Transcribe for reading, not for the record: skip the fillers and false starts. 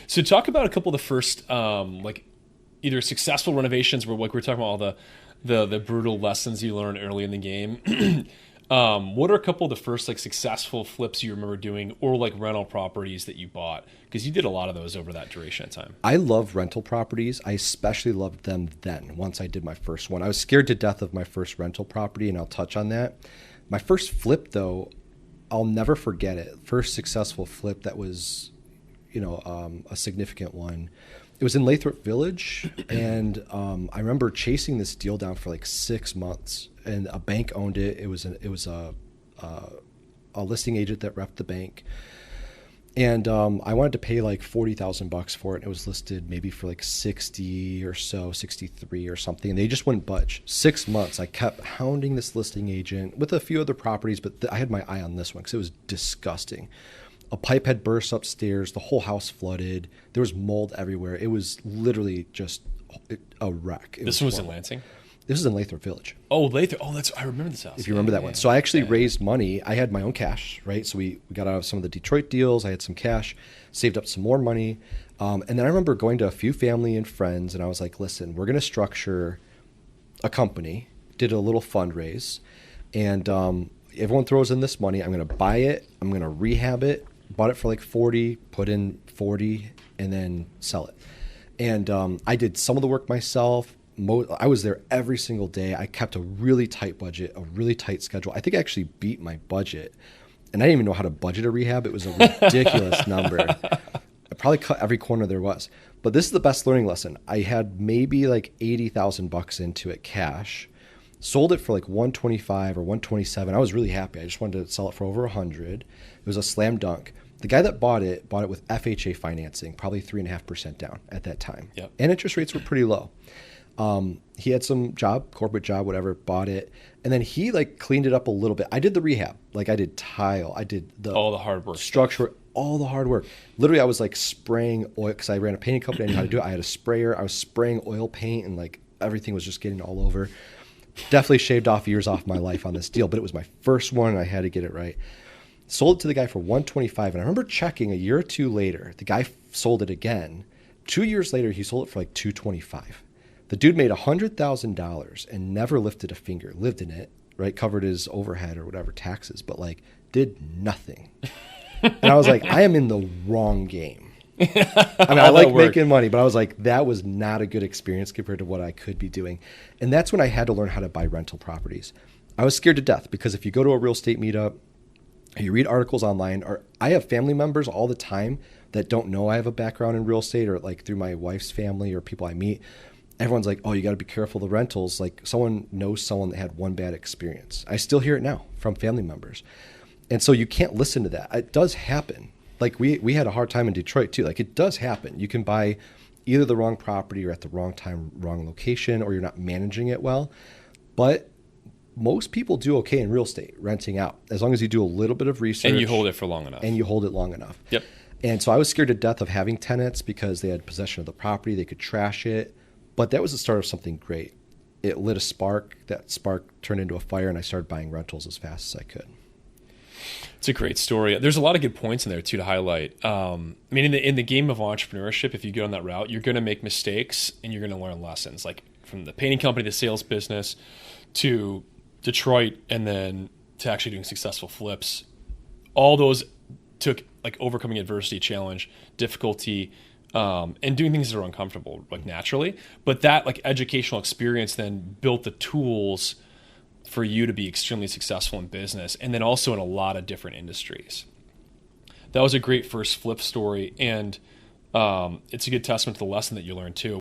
So talk about a couple of the first, like either successful renovations where like we're talking about all the brutal lessons you learned early in the game. What are a couple of the first like successful flips you remember doing, or like rental properties that you bought? Because you did a lot of those over that duration of time. I love rental properties. I especially loved them then, once I did my first one. I was scared to death of my first rental property, and I'll touch on that. My first flip, though, I'll never forget it. First successful flip that was, a significant one. It was in Lathrop Village, and I remember chasing this deal down for like 6 months, and a bank owned it. It was a listing agent that repped the bank, and I wanted to pay like $40,000 for it. It was listed maybe for like 60 or so, 63 or something, and they just wouldn't budge. 6 months, I kept hounding this listing agent with a few other properties, but I had my eye on this one because it was disgusting. A pipe had burst upstairs. The whole house flooded. There was mold everywhere. It was literally just a wreck. This one was in Lansing? This is in Lathrop Village. Oh, Lathrop. Oh, I remember this house. If you remember that one. So I actually raised money. I had my own cash, right? So we got out of some of the Detroit deals. I had some cash, saved up some more money. And then I remember going to a few family and friends, and I was like, listen, we're going to structure a company, did a little fundraise, and everyone throws in this money. I'm going to buy it. I'm going to rehab it. Bought it for like 40, put in 40, and then sell it. And I did some of the work myself. I was there every single day. I kept a really tight budget, a really tight schedule. I think I actually beat my budget. And I didn't even know how to budget a rehab. It was a ridiculous number. I probably cut every corner there was. But this is the best learning lesson. I had maybe like $80,000 into it cash. Sold it for like 125 or 127. I was really happy. I just wanted to sell it for over 100. It was a slam dunk. The guy that bought it with FHA financing, probably 3.5% down at that time. Yep. And interest rates were pretty low. He had some corporate job, whatever, bought it. And then he like cleaned it up a little bit. I did the rehab. Like I did tile. I did all the hard work structure, all the hard work. Literally, I was like spraying oil because I ran a painting company. I knew how to do it. I had a sprayer. I was spraying oil paint, and like everything was just getting all over. Definitely shaved off years off my life on this deal, but it was my first one and I had to get it right. Sold it to the guy for 125, and I remember checking a year or two later, the guy sold it again. 2 years later, he sold it for like 225. The dude made $100,000 and never lifted a finger, lived in it, right? Covered his overhead or whatever taxes, but like did nothing. And I was like, I am in the wrong game. I mean, I like making money, but I was like, that was not a good experience compared to what I could be doing. And that's when I had to learn how to buy rental properties. I was scared to death because if you go to a real estate meetup, you read articles online, or I have family members all the time that don't know I have a background in real estate, or like through my wife's family or people I meet. Everyone's like, oh, you got to be careful of the rentals. Like someone knows someone that had one bad experience. I still hear it now from family members. And so you can't listen to that. It does happen. Like we had a hard time in Detroit too. Like it does happen. You can buy either the wrong property or at the wrong time, wrong location, or you're not managing it well. But most people do okay in real estate, renting out, as long as you do a little bit of research. And you hold it for long enough. And you hold it long enough. Yep. And so I was scared to death of having tenants because they had possession of the property. They could trash it. But that was the start of something great. It lit a spark. That spark turned into a fire, and I started buying rentals as fast as I could. It's a great story. There's a lot of good points in there too to highlight. I mean, in the game of entrepreneurship, if you go on that route, you're going to make mistakes and you're going to learn lessons. Like from the painting company, the sales business, to Detroit, and then to actually doing successful flips. All those took like overcoming adversity, challenge, difficulty, and doing things that are uncomfortable, like naturally. But that like educational experience then built the tools for you to be extremely successful in business, and then also in a lot of different industries. That was a great first flip story, and it's a good testament to the lesson that you learned too.